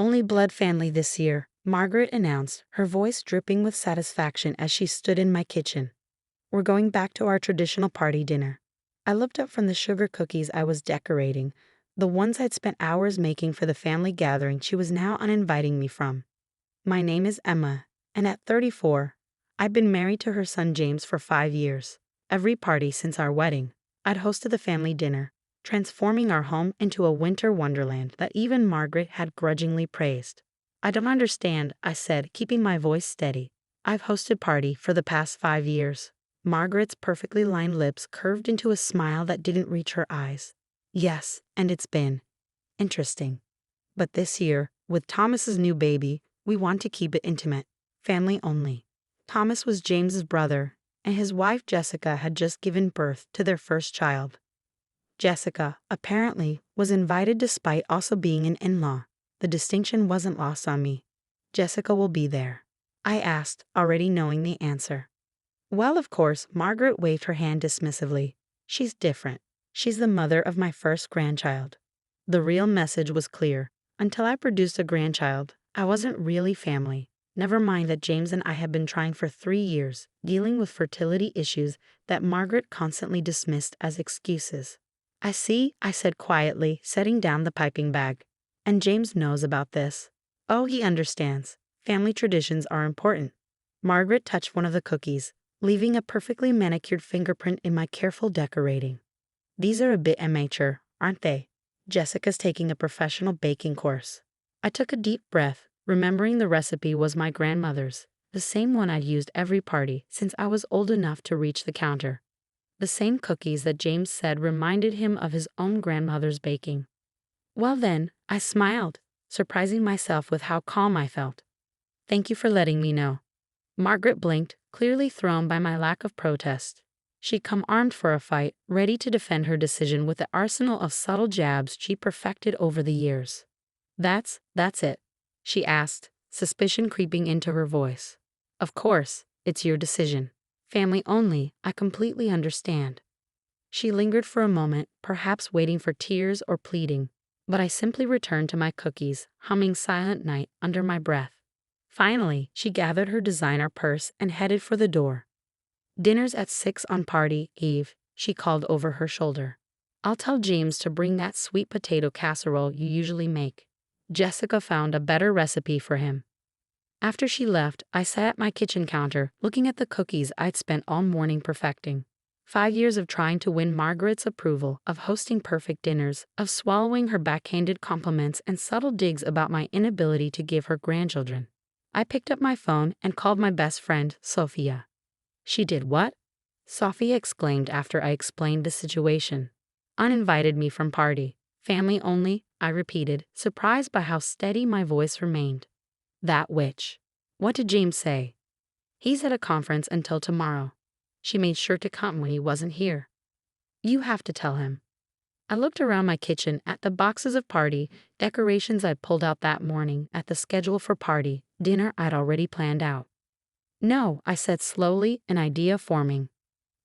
Only blood family this year, Margaret announced, her voice dripping with satisfaction as she stood in my kitchen. We're going back to our traditional party dinner. I looked up from the sugar cookies I was decorating, the ones I'd spent hours making for the family gathering she was now uninviting me from. My name is Emma, and at 34, I'd been married to her son James for 5 years. Every party since our wedding, I'd hosted the family dinner, transforming our home into a winter wonderland that even Margaret had grudgingly praised. I don't understand, I said, keeping my voice steady. I've hosted party for the past 5 years. Margaret's perfectly lined lips curved into a smile that didn't reach her eyes. Yes, and it's been interesting. But this year, with Thomas's new baby, we want to keep it intimate, family only. Thomas was James's brother, and his wife Jessica had just given birth to their first child. Jessica, apparently, was invited despite also being an in-law. The distinction wasn't lost on me. Jessica will be there, I asked, already knowing the answer. Well, of course, Margaret waved her hand dismissively. She's different. She's the mother of my first grandchild. The real message was clear. Until I produced a grandchild, I wasn't really family. Never mind that James and I had been trying for 3 years, dealing with fertility issues that Margaret constantly dismissed as excuses. I see, I said quietly, setting down the piping bag. And James knows about this. Oh, he understands. Family traditions are important. Margaret touched one of the cookies, leaving a perfectly manicured fingerprint in my careful decorating. These are a bit amateur, aren't they? Jessica's taking a professional baking course. I took a deep breath, remembering the recipe was my grandmother's, the same one I'd used every party since I was old enough to reach the counter. The same cookies that James said reminded him of his own grandmother's baking. Well then, I smiled, surprising myself with how calm I felt. Thank you for letting me know. Margaret blinked, clearly thrown by my lack of protest. She'd come armed for a fight, ready to defend her decision with the arsenal of subtle jabs she perfected over the years. That's it, she asked, suspicion creeping into her voice. Of course, it's your decision. Family only, I completely understand. She lingered for a moment, perhaps waiting for tears or pleading, but I simply returned to my cookies, humming Silent Night under my breath. Finally, she gathered her designer purse and headed for the door. Dinner's at 6 on party eve, she called over her shoulder. I'll tell James to bring that sweet potato casserole you usually make. Jessica found a better recipe for him. After she left, I sat at my kitchen counter, looking at the cookies I'd spent all morning perfecting. 5 years of trying to win Margaret's approval, of hosting perfect dinners, of swallowing her backhanded compliments and subtle digs about my inability to give her grandchildren. I picked up my phone and called my best friend, Sophia. She did what? Sophia exclaimed after I explained the situation. Uninvited me from party. Family only, I repeated, surprised by how steady my voice remained. That witch. What did James say? He's at a conference until tomorrow. She made sure to come when he wasn't here. You have to tell him. I looked around my kitchen at the boxes of party decorations I'd pulled out that morning, at the schedule for party dinner I'd already planned out. No, I said slowly, an idea forming.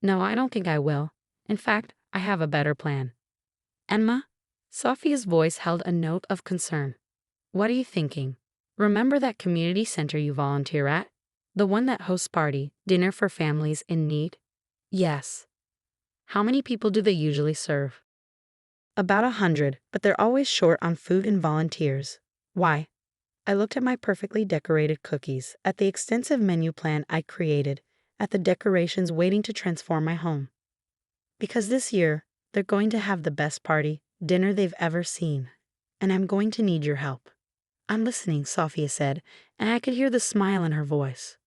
No, I don't think I will. In fact, I have a better plan. Emma? Sophia's voice held a note of concern. What are you thinking? Remember that community center you volunteer at? The one that hosts party dinner for families in need? Yes. How many people do they usually serve? About 100, but they're always short on food and volunteers. Why? I looked at my perfectly decorated cookies, at the extensive menu plan I created, at the decorations waiting to transform my home. Because this year, they're going to have the best party dinner they've ever seen, and I'm going to need your help. I'm listening, Sophia said, and I could hear the smile in her voice.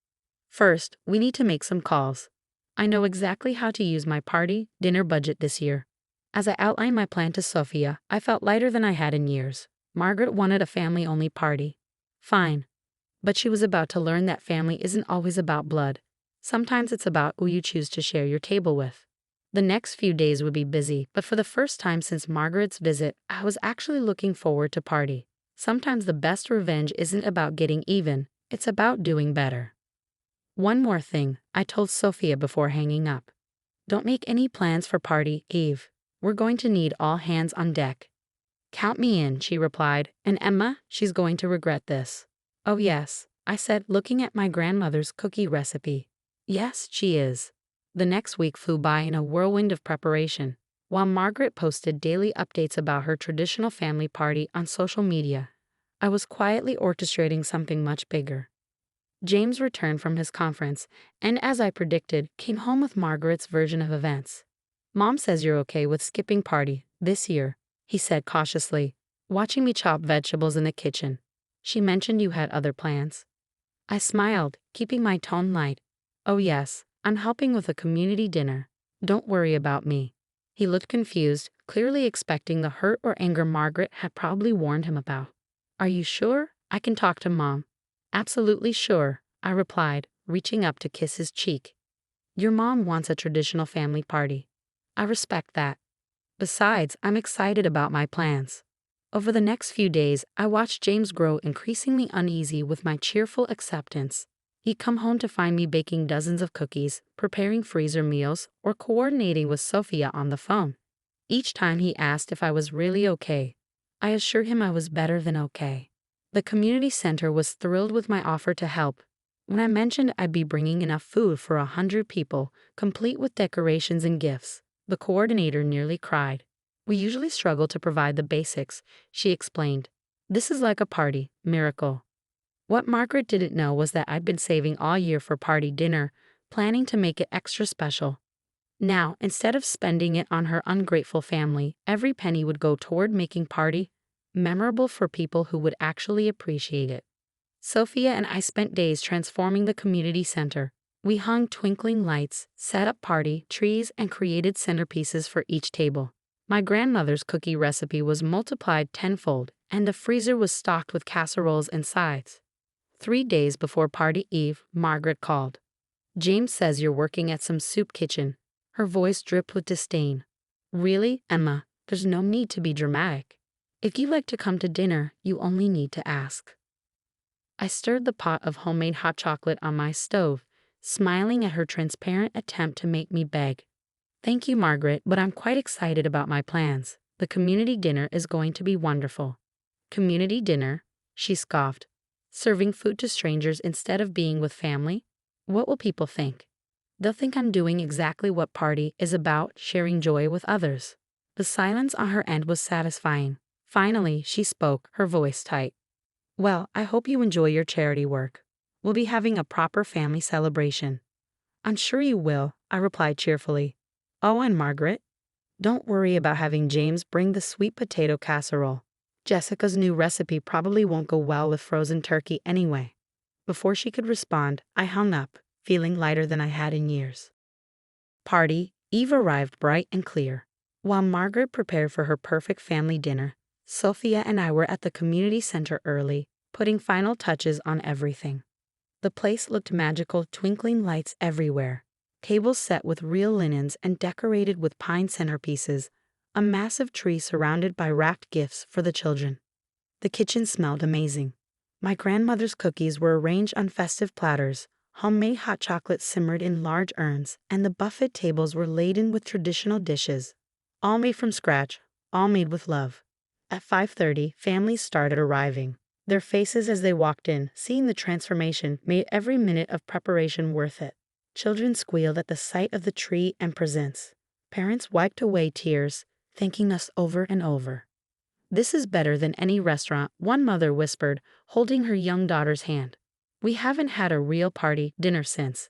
First, we need to make some calls. I know exactly how to use my party dinner budget this year. As I outlined my plan to Sophia, I felt lighter than I had in years. Margaret wanted a family-only party. Fine. But she was about to learn that family isn't always about blood. Sometimes it's about who you choose to share your table with. The next few days would be busy, but for the first time since Margaret's visit, I was actually looking forward to party. Sometimes the best revenge isn't about getting even, it's about doing better. One more thing, I told Sophia before hanging up. Don't make any plans for party eve. We're going to need all hands on deck. "Count me in," she replied. "And Emma, she's going to regret this." "Oh, yes," I said, looking at my grandmother's cookie recipe. "Yes, she is." The next week flew by in a whirlwind of preparation, while Margaret posted daily updates about her traditional family party on social media. I was quietly orchestrating something much bigger. James returned from his conference, and as I predicted, came home with Margaret's version of events. "Mom says you're okay with skipping party this year," he said cautiously, watching me chop vegetables in the kitchen. "She mentioned you had other plans." I smiled, keeping my tone light. "Oh yes, I'm helping with a community dinner. Don't worry about me." He looked confused, clearly expecting the hurt or anger Margaret had probably warned him about. "Are you sure? I can talk to Mom." "Absolutely sure," I replied, reaching up to kiss his cheek. "Your mom wants a traditional family party. I respect that. Besides, I'm excited about my plans." Over the next few days, I watched James grow increasingly uneasy with my cheerful acceptance. He'd come home to find me baking dozens of cookies, preparing freezer meals, or coordinating with Sophia on the phone. Each time he asked if I was really okay, I assured him I was better than okay. The community center was thrilled with my offer to help. When I mentioned I'd be bringing enough food for 100 people, complete with decorations and gifts, the coordinator nearly cried. "We usually struggle to provide the basics," she explained. "This is like a party miracle." What Margaret didn't know was that I'd been saving all year for party dinner, planning to make it extra special. Now, instead of spending it on her ungrateful family, every penny would go toward making party memorable for people who would actually appreciate it. Sophia and I spent days transforming the community center. We hung twinkling lights, set up party trees, and created centerpieces for each table. My grandmother's cookie recipe was multiplied tenfold, and the freezer was stocked with casseroles and sides. 3 days before party eve, Margaret called. "James says you're working at some soup kitchen." Her voice dripped with disdain. "Really, Emma, there's no need to be dramatic. If you'd like to come to dinner, you only need to ask." I stirred the pot of homemade hot chocolate on my stove, smiling at her transparent attempt to make me beg. "Thank you, Margaret, but I'm quite excited about my plans. The community dinner is going to be wonderful." "Community dinner?" she scoffed. "Serving food to strangers instead of being with family? What will people think?" "They'll think I'm doing exactly what party is about, sharing joy with others." The silence on her end was satisfying. Finally, she spoke, her voice tight. "Well, I hope you enjoy your charity work. We'll be having a proper family celebration." "I'm sure you will," I replied cheerfully. "Oh, and Margaret, don't worry about having James bring the sweet potato casserole. Jessica's new recipe probably won't go well with frozen turkey anyway." Before she could respond, I hung up, feeling lighter than I had in years. Party Eve arrived bright and clear. While Margaret prepared for her perfect family dinner, Sophia and I were at the community center early, putting final touches on everything. The place looked magical, twinkling lights everywhere, tables set with real linens and decorated with pine centerpieces, a massive tree surrounded by wrapped gifts for the children. The kitchen smelled amazing. My grandmother's cookies were arranged on festive platters, homemade hot chocolate simmered in large urns, and the buffet tables were laden with traditional dishes. All made from scratch, all made with love. At 5:30, families started arriving. Their faces as they walked in, seeing the transformation, made every minute of preparation worth it. Children squealed at the sight of the tree and presents. Parents wiped away tears, thanking us over and over. "This is better than any restaurant," one mother whispered, holding her young daughter's hand. "We haven't had a real party dinner since."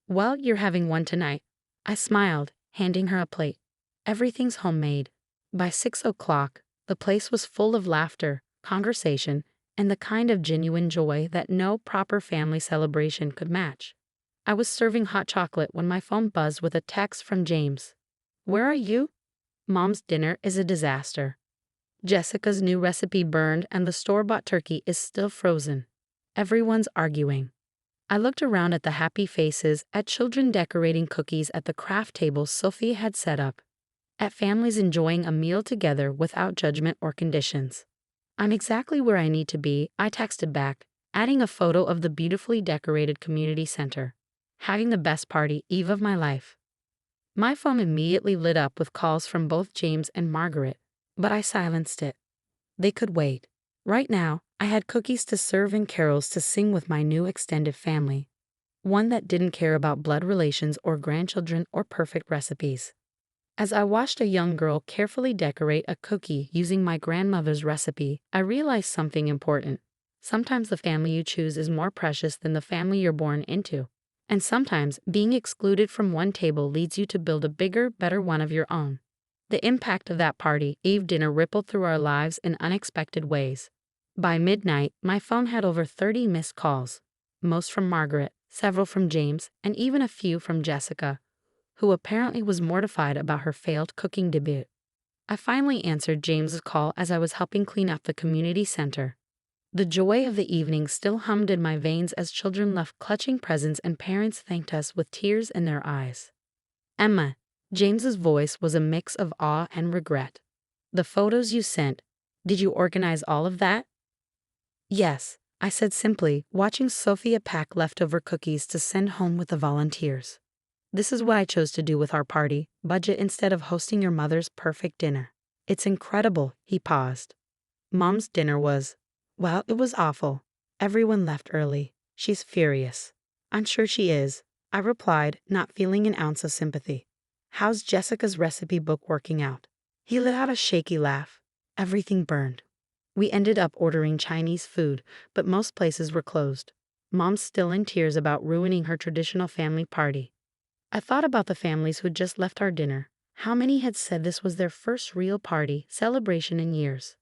"Well, you're having one tonight." I smiled, handing her a plate. "Everything's homemade." By 6 o'clock, the place was full of laughter, conversation, and the kind of genuine joy that no proper family celebration could match. I was serving hot chocolate when my phone buzzed with a text from James. "Where are you?" "Mom's dinner is a disaster. Jessica's new recipe burned and the store-bought turkey is still frozen. Everyone's arguing." I looked around at the happy faces, at children decorating cookies at the craft tables Sophia had set up, at families enjoying a meal together without judgment or conditions. "I'm exactly where I need to be," I texted back, adding a photo of the beautifully decorated community center. "Having the best party eve of my life." My phone immediately lit up with calls from both James and Margaret. But I silenced it. They could wait. Right now, I had cookies to serve and carols to sing with my new extended family. One that didn't care about blood relations or grandchildren or perfect recipes. As I watched a young girl carefully decorate a cookie using my grandmother's recipe, I realized something important. Sometimes the family you choose is more precious than the family you're born into. And sometimes being excluded from one table leads you to build a bigger, better one of your own. The impact of that party Eve dinner rippled through our lives in unexpected ways. By midnight, my phone had over 30 missed calls, most from Margaret, several from James, and even a few from Jessica, who apparently was mortified about her failed cooking debut. I finally answered James's call as I was helping clean up the community center. The joy of the evening still hummed in my veins as children left clutching presents and parents thanked us with tears in their eyes. Emma, James's voice was a mix of awe and regret. The photos you sent, did you organize all of that? Yes, I said simply, watching Sophia pack leftover cookies to send home with the volunteers. This is what I chose to do with our party, budget instead of hosting your mother's perfect dinner. It's incredible, he paused. Mom's dinner was, well, it was awful. Everyone left early. She's furious. I'm sure she is, I replied, not feeling an ounce of sympathy. How's Jessica's recipe book working out? He let out a shaky laugh. Everything burned. We ended up ordering Chinese food, but most places were closed. Mom's still in tears about ruining her traditional family party. I thought about the families who'd just left our dinner. How many had said this was their first real party celebration in years?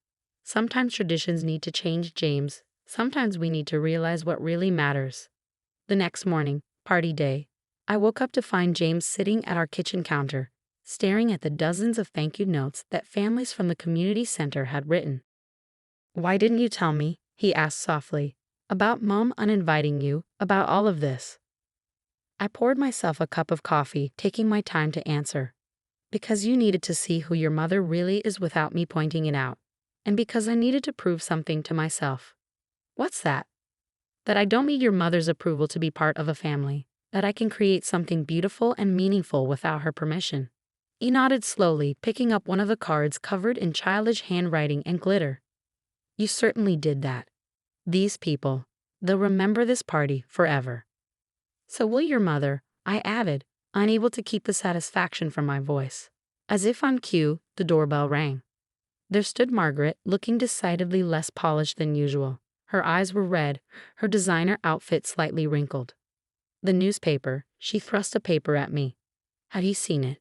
Sometimes traditions need to change, James. Sometimes we need to realize what really matters. The next morning, party day, I woke up to find James sitting at our kitchen counter, staring at the dozens of thank you notes that families from the community center had written. Why didn't you tell me? He asked softly. About Mom uninviting you, about all of this. I poured myself a cup of coffee, taking my time to answer. Because you needed to see who your mother really is without me pointing it out. And because I needed to prove something to myself. What's that? That I don't need your mother's approval to be part of a family. That I can create something beautiful and meaningful without her permission. He nodded slowly, picking up one of the cards covered in childish handwriting and glitter. You certainly did that. These people, they'll remember this party forever. So will your mother, I added, unable to keep the satisfaction from my voice. As if on cue, the doorbell rang. There stood Margaret, looking decidedly less polished than usual. Her eyes were red, her designer outfit slightly wrinkled. The newspaper, she thrust a paper at me. Had you seen it?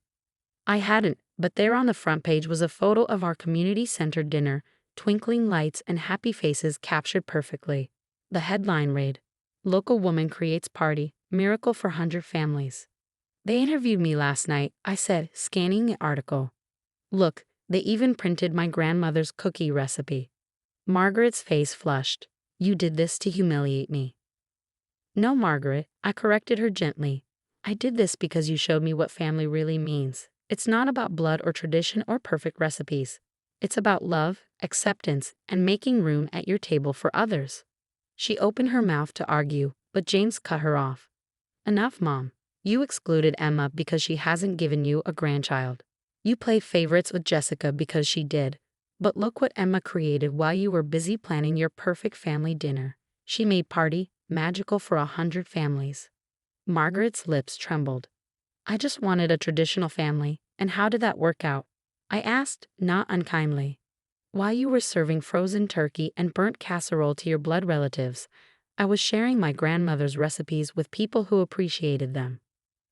I hadn't, but there on the front page was a photo of our community center dinner, twinkling lights and happy faces captured perfectly. The headline read, Local woman creates party, miracle for 100 families. They interviewed me last night, I said, scanning the article. Look, they even printed my grandmother's cookie recipe. Margaret's face flushed. You did this to humiliate me. No, Margaret, I corrected her gently. I did this because you showed me what family really means. It's not about blood or tradition or perfect recipes. It's about love, acceptance, and making room at your table for others. She opened her mouth to argue, but James cut her off. Enough, Mom. You excluded Emma because she hasn't given you a grandchild. You played favorites with Jessica because she did. But look what Emma created while you were busy planning your perfect family dinner. She made party magical for 100 families. Margaret's lips trembled. I just wanted a traditional family, and how did that work out? I asked, not unkindly. While you were serving frozen turkey and burnt casserole to your blood relatives, I was sharing my grandmother's recipes with people who appreciated them.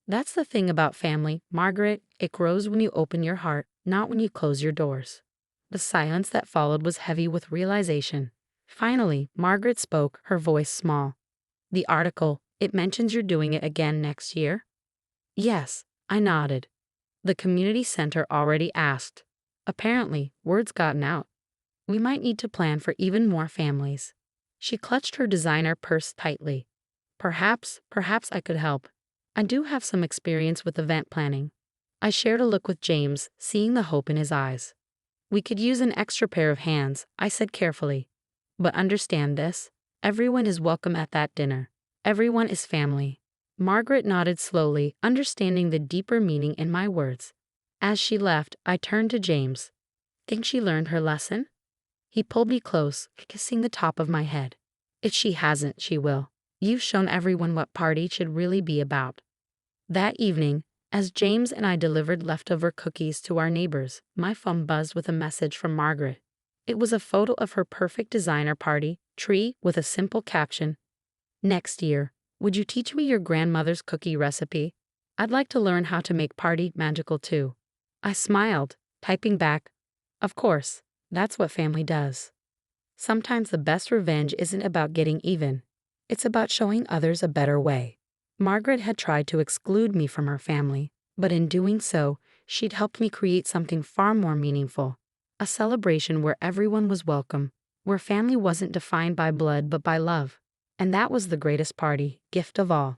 That's the thing about family, Margaret, it grows when you open your heart, not when you close your doors. The silence that followed was heavy with realization. Finally, Margaret spoke, her voice small. The article, it mentions you're doing it again next year? Yes, I nodded. The community center already asked. Apparently, word's gotten out. We might need to plan for even more families. She clutched her designer purse tightly. Perhaps I could help. I do have some experience with event planning. I shared a look with James, seeing the hope in his eyes. We could use an extra pair of hands, I said carefully. But understand this, everyone is welcome at that dinner. Everyone is family. Margaret nodded slowly, understanding the deeper meaning in my words. As she left, I turned to James. Think she learned her lesson? He pulled me close, kissing the top of my head. If she hasn't, she will. You've shown everyone what party should really be about. That evening, as James and I delivered leftover cookies to our neighbors, my phone buzzed with a message from Margaret. It was a photo of her perfect designer party tree with a simple caption. Next year, would you teach me your grandmother's cookie recipe? I'd like to learn how to make party magical too. I smiled, typing back, of course, that's what family does. Sometimes the best revenge isn't about getting even. It's about showing others a better way. Margaret had tried to exclude me from her family, but in doing so, she'd helped me create something far more meaningful. A celebration where everyone was welcome, where family wasn't defined by blood but by love. And that was the greatest party, gift of all.